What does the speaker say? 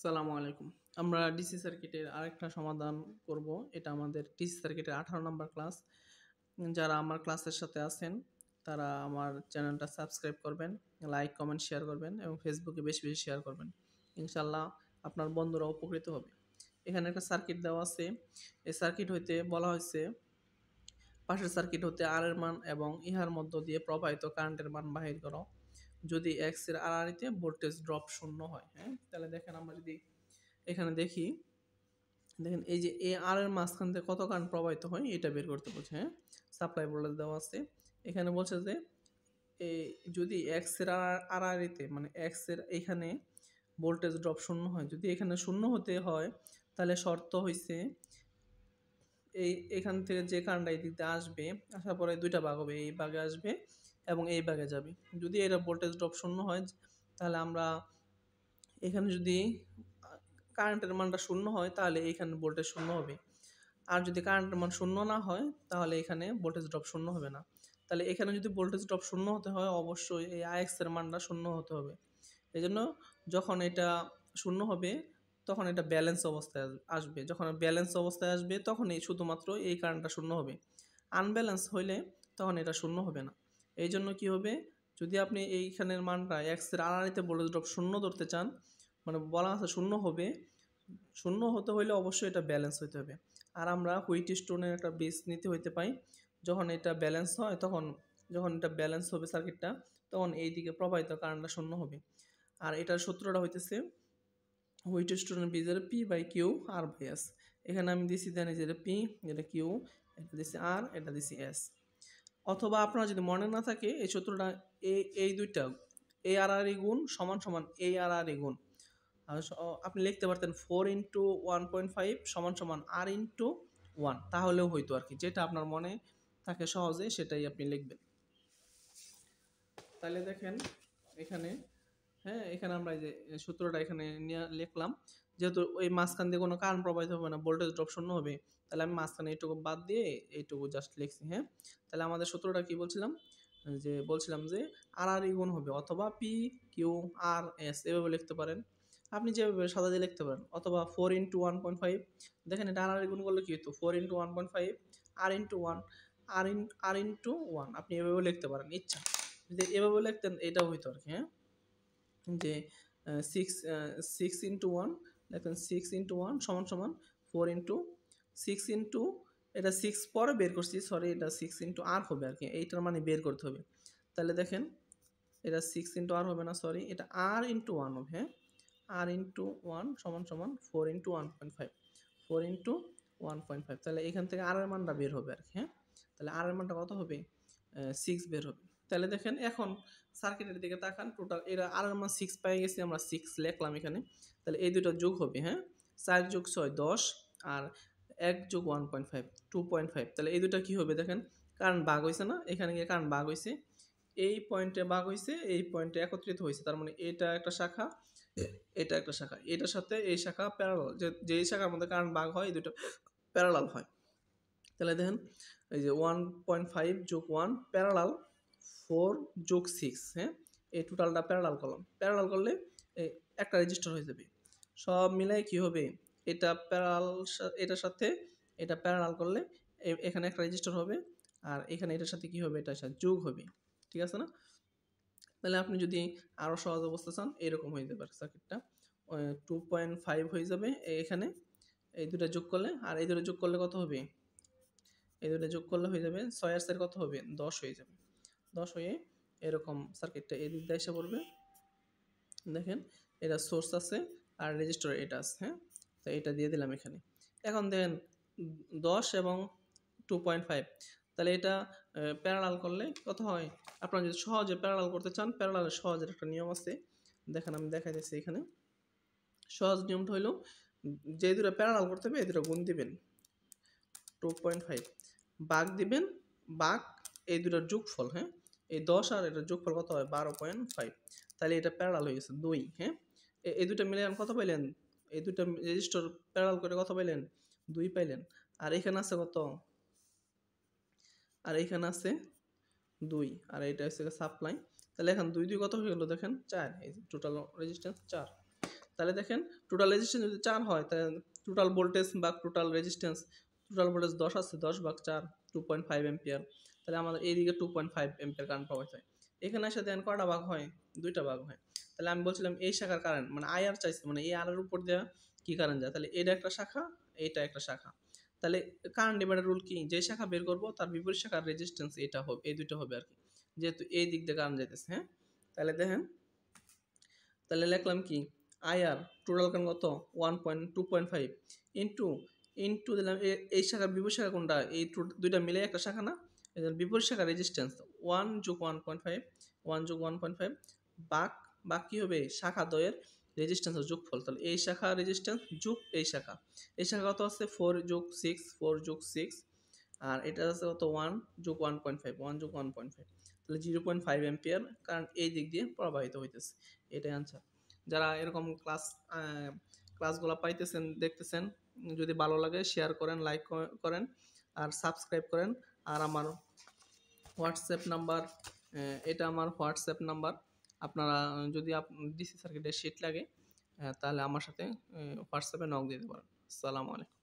সালামু আলাইকুম। আমরা ডিসি সার্কিটের আরেকটা সমাধান করব। এটা আমাদের ডিসি সার্কিটের 18 নাম্বার ক্লাস। যারা আমার ক্লাসের সাথে আছেন, তারা আমার চ্যানেলটা সাবস্ক্রাইব করবেন, লাইক, কমেন্ট, শেয়ার করবেন এবং ফেসবুকে বেশি, বেশি শেয়ার করবেন। ইনশাআল্লাহ আপনার বন্ধুরা উপকৃত হবে। এখানে একটা সার্কিট দেওয়া আছে। এই সার্কিট হইতে বলা হয়েছে পাশের সার্কিট হতে আর এর মান এবং ইহার মধ্য দিয়ে প্রবাহিত কারেন্টের মান বাহির করো। যদি এক্স এর আড়াআড়িতে ভোল্টেজ ড্রপ শূন্য হয়, হ্যাঁ? তাহলে দেখেন আমরা যদি এখানে দেখি, দেখেন এই যে এ আর এর মাঝখান থেকে কত কারেন্ট প্রবাহিত হয় এটা বের করতে বলছে, হ্যাঁ? সাপ্লাই ভোল্টেজ দেওয়া আছে। এখানে বলছে যে এই যদি এক্স এর আড়াআড়িতে মানে এক্স এর এখানে ভোল্টেজ ড্রপ শূন্য হয়, যদি এখানে শূন্য হতে হয় তাহলে শর্ত হইছে এখান থেকে যে কারেন্টটা এই দিক দিয়ে আসবে, আসার পরে দুইটা ভাগ হবে, এই ভাগে আসবে এবং এই ভাগে যাবে। যদি এর ভোল্টেজ ড্রপ শূন্য হয় তাহলে আমরা এখানে যদি কারেন্টের মানটা শূন্য হয় তাহলে এইখানে ভোল্টেজ শূন্য হবে। আর যদি কারেন্টের মান শূন্য না হয় তাহলে এখানে ভোল্টেজ ড্রপ শূন্য হবে না। তাহলে এখানে যদি ভোল্টেজ ড্রপ শূন্য হতে হয় অবশ্যই এই আইএক্স এর মানটা শূন্য হতে হবে। এজন্য যখন এটা শূন্য হবে তখন এটা ব্যালেন্স অবস্থায় আসবে। যখন ব্যালেন্স অবস্থায় আসবে তখন এই শুধুমাত্র এই কারেন্টটা শূন্য হবে। আনব্যালেন্স হইলে তখন এটা শূন্য হবে না। এই জন্য কী হবে, যদি আপনি এইখানের মানটা এক্স এর আড়াআড়িতে ভোল্টেজ ড্রপ শূন্য ধরতে চান, মানে বলা আছে শূন্য হবে, শূন্য হতে হইলে অবশ্যই এটা ব্যালেন্স হইতে হবে। আর আমরা হুইট স্টোনের একটা বেস নিতে হইতে পাই। যখন এটা ব্যালেন্স হয় তখন যখন এটা ব্যালেন্স হবে সার্কিটটা, তখন এই দিকে প্রবাহিত কারেন্টটা শূন্য হবে। আর এটার সূত্রটা হইতেছে হুইট স্টোনের বীজের P by Q R by S. এখানে আমি দিছি জানি যে এটা পি, এটা কিউ, এটা দিছি আর, এটা দিছি এস। অথবা আপনার যদি মনে না থাকে এই সূত্রটা, এই দুইটা এ আর আর গুণ সমান সমান এ আর আর গুণ, আপনি লিখতে পারতেন 4 × 1.5 সমান সমান আর ইন্টু 1, তাহলেও হইতো আর কি। যেটা আপনার মনে থাকে সহজে সেটাই আপনি লিখবেন। তাহলে দেখেন এখানে, হ্যাঁ, এখানে আমরা এই যে সূত্রটা এখানে নিয়ে লিখলাম। যেহেতু ওই মাঝখান দিয়ে কোনো কারেন্ট প্রবাহিত হবে না, ভোল্টেজ ড্রপ শূন্য হবে, তাহলে আমি মাঝখানে এইটুকু বাদ দিয়ে এইটুকু জাস্ট লিখছি, হ্যাঁ? তাহলে আমাদের সূত্রটা কি বলছিলাম, যে বলছিলাম যে আর আর গুণ হবে অথবা পি কিউ আর এস, এভাবে লিখতে পারেন। আপনি যেভাবে সাদা লিখতে পারেন, অথবা 4 × 1.5। দেখেন এটা আর আর গুণ করলে কি হতো, 4 × 1.5 আর ইন্টু 1, আর ইন্টু 1, আপনি এভাবে লিখতে পারেন ইচ্ছা। যদি এভাবে লিখতেন এটাও হইতো আর কি, হ্যাঁ? যে সিক্স ইন্টু ওয়ান, দেখেন 6 × 1 সমান সমান 4 × 6 এটা 6 পরে বের করছি, সরি, এটা 6 × r হবে আর কি, এইটার মানে বের করতে হবে। তাহলে দেখেন এটা 6 × r হবে না, সরি, এটা r × 1 হবে, হ্যাঁ? r × 1 সমান সমান 4 × 1.5, 4 × 1.5। তাহলে এখান থেকে r এর মানটা বের হবে আর কি, হ্যাঁ? তাহলে r এর মানটা কত হবে, 6 বের হবে। তাহলে দেখেন এখন সার্কিটের দিকে তাকান, টোটাল এরা আর এর মান 6 পেয়ে গেছি, আমরা 6 লিখলাম এখানে। তাহলে এই দুটো যোগ হবে, হ্যাঁ? 4 + 6 10 আর 1 + 1.5 2.5। তাহলে এই দুটো কি হবে দেখেন, কারণ ভাগ হইছে না, এখানে গিয়ে কারণ ভাগ হইছে, এই পয়েন্টে ভাগ হইছে, এই পয়েন্টে একত্রিত হইছে। তার মানে এটা একটা শাখা, এটা একটা শাখা, এটার সাথে এই শাখা প্যারালাল, যেই শাখার মধ্যে কারণ ভাগ হয় এই দুটো প্যারালাল হয়। তাহলে দেখেন এই যে 1.5 + 1 প্যারালাল 4 + 6, হ্যাঁ? এই টোটালটা প্যারালাল করলাম, প্যারালাল করলে এই একটা রেজিস্টার হয়ে যাবে। সব মিলাই কি হবে, এটা প্যারালাল, এটার সাথে এটা প্যারালাল করলে এখানে একটা রেজিস্টার হবে, আর এখানে এটার সাথে কি হবে, এটার সাথে যোগ হবে, ঠিক আছে না? তাহলে আপনি যদি আরও সহজ অবস্থা চান এরকম হয়ে যাবে সার্কিটটা, 2.5 হয়ে যাবে এখানে, এই দুটো যোগ করলে, আর এই দুটো যোগ করলে কত হবে, এই দুটো যোগ করলে হয়ে যাবে 6 আর 4 কত হবে, 10 হয়ে যাবে। 10 হয়ে এরকম সার্কিটটা এদিক দিয়ে এসে পড়বে। দেখেন এটা সোর্স আছে আর রেজিস্টার এটা আছে, হ্যাঁ? তো এটা দিয়ে দিলাম এখানে। এখন দেখেন 10 এবং 2.5, তাহলে এটা প্যারালাল করলে কত হয়, আপনারা যদি সহজে প্যারালাল করতে চান, প্যারালালের সহজের একটা নিয়ম আছে, দেখেন আমি দেখাই দিচ্ছি এখানে। সহজ নিয়মটা হলো, যে দুটো প্যারালাল করতে হবে এই দুটো গুণ দিবেন, 2.5 ভাগ দিবেন, ভাগ এই দুটোর যোগফল, হ্যাঁ? এই 10 আর এটার যোগফল কত হয়, 12.5। তাহলে এটা প্যারালাল হয়ে গেছে 2, হ্যাঁ? এই দুটো মিলে কত পাইলেন, এই দুটো রেজিস্টার প্যারালাল করে কত পাইলেন, 2 পাইলেন। আর এখানে আছে কত, আর এখানে আছে 2, আর এটা হচ্ছে সাপ্লাই। তাহলে এখন 2 2 কত হয়ে গেল দেখেন, 4, এই টোটাল রেজিস্ট্যান্স 4। তাহলে দেখেন টোটাল রেজিস্ট্যান্স যদি 4 হয় তাহলে টোটাল ভোল্টেজ বা টোটাল রেজিস্ট্যান্স, টোটাল ভোল্টেজ 10 আছে, 10/4 2.5 এম্পিয়ার। তাহলে আমাদের এইদিকে 2.5 এম্পিয়ার কারেন্ট পাওয়া যায়। এখানে এসে দেখেন কয়টা ভাগ হয়, 2টা ভাগ হয়। তাহলে আমি বলছিলাম এই শাখার কারেন্ট মানে আইআর চাইছি, মানে এই আর এর উপর দিয়ে কি কারেন্ট যায়, তাহলে এটা একটা শাখা, এইটা একটা শাখা। তাহলে কারেন্ট ডিভাইডার রুল কি, যে শাখা বের করব তার বিপরীত শাখার রেজিস্ট্যান্স এটা হবে, এই দুটো হবে আর কি, যেহেতু এই দিক দিয়ে কারেন্ট যাইতেছে। হ্যাঁ, তাহলে দেখেন, তাহলে লিখলাম কি আইআর টোটাল কারেন্ট কত 2.5 ইন্টু ইন্টু দিলাম এই শাখার বিপরীত শাখা কোনটা, এই দুইটা মিলে একটা শাখা না, এদের বিপরীত শাখা রেজিস্ট্যান্স 1 যোগ 1.5, 1 যোগ 1.5 বাক বাকি হবে শাখা দ্বয়ের রেজিস্ট্যান্সের যোগফল। তাহলে এই শাখা রেজিস্ট্যান্স যোগ এই শাখা, এই শাখা কত আছে 4 যোগ 6, 4 যোগ 6, আর এটা আছে কত 1 যোগ 1.5, 1 যোগ 1.5, তাহলে 0.5 এম্পিয়ার কারেন্ট এই দিক দিয়ে প্রবাহিত হইতেছে। এটাই আনসার। যারা এরকম ক্লাসগুলো পাইতেছেন দেখতেছেন, যদি ভালো লাগে শেয়ার করেন, লাইক করেন আর সাবস্ক্রাইব করেন। আর আমার হোয়াটসঅ্যাপ নাম্বার, এটা আমার হোয়াটসঅ্যাপ নাম্বার। আপনারা যদি ডিসি সার্কিটের শিট লাগে তাহলে আমার সাথে হোয়াটসঅ্যাপে নক দিতে পারেন। আসসালামু আলাইকুম।